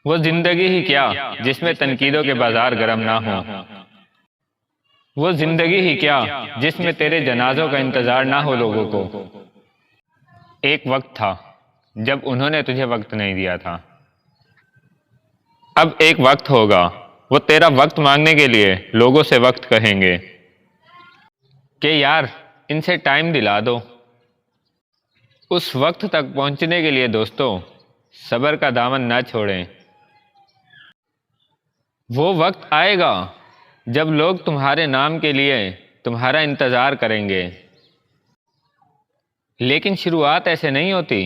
वो जिंदगी ही क्या जिसमें तनकीदों के बाजार गर्म ना हो। वो जिंदगी ही क्या जिसमें तेरे जनाजों का इंतजार ना हो लोगों को। एक वक्त था जब उन्होंने तुझे वक्त नहीं दिया था। अब एक वक्त होगा वो तेरा वक्त मांगने के लिए लोगों से वक्त कहेंगे कि यार इनसे टाइम दिला दो। उस वक्त तक पहुंचने के लिए दोस्तों सब्र का दामन ना छोड़ें। वो वक्त आएगा जब लोग तुम्हारे नाम के लिए तुम्हारा इंतज़ार करेंगे, लेकिन शुरुआत ऐसे नहीं होती।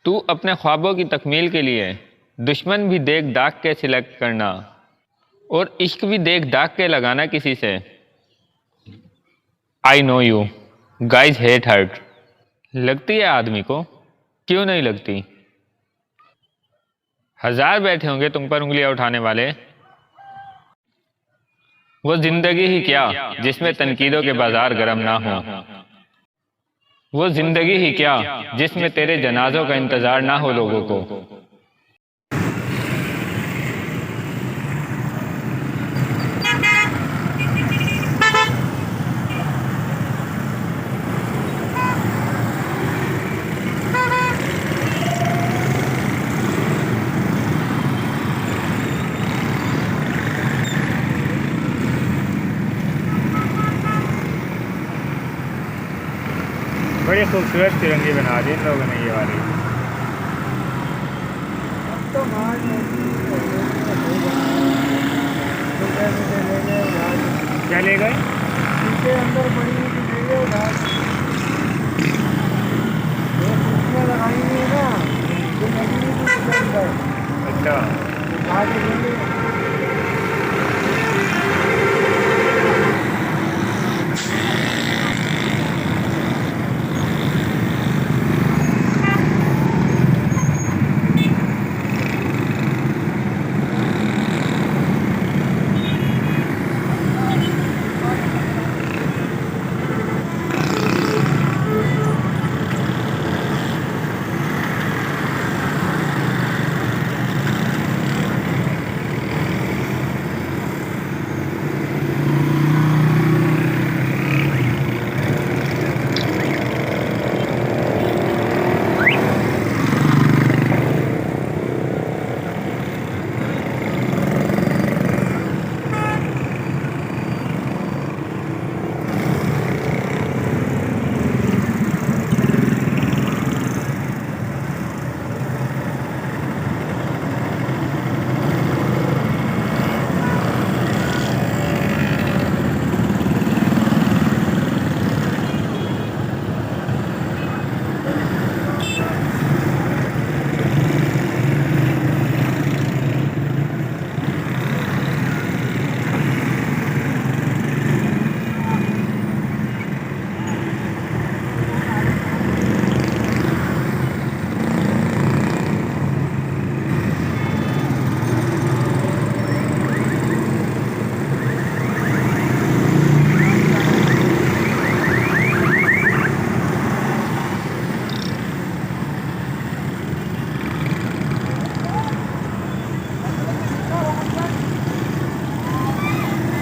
तू अपने ख्वाबों की तकमील के लिए दुश्मन भी देख दाग के सिलेक्ट करना और इश्क भी देख दाग के लगाना किसी से। I know you guys hate hurt. लगती है आदमी को, क्यों नहीं लगती। हजार बैठे होंगे तुम पर उंगलियां उठाने वाले। वो जिंदगी ही क्या जिसमें तनकीदों के बाजार गर्म ना हो। वो जिंदगी ही क्या जिसमें तेरे जनाजों का इंतजार ना हो लोगों को। बड़ी खूबसूरत तिरंगी बना दी इन लोगों ने ये वाली। तो मार क्या ले गए? इनके अंदर बड़ी हुई ले गए उधार। ये कुर्सियाँ लगाई हुई है ना, ये लगी हुई थी इसके अंदर। अच्छा उठा के ले गए।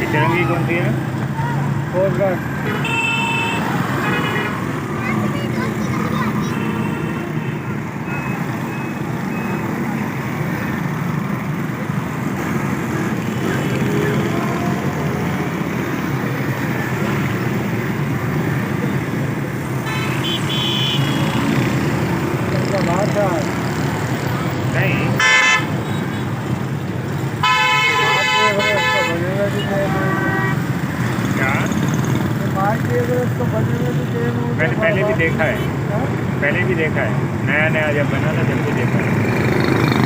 तिरंगी कौन सी है? Coast guard. इसका बाहर था। नहीं क्या? मैंने पहले भी देखा है, पहले भी देखा है। नया नया जब बना था जब भी देखा है।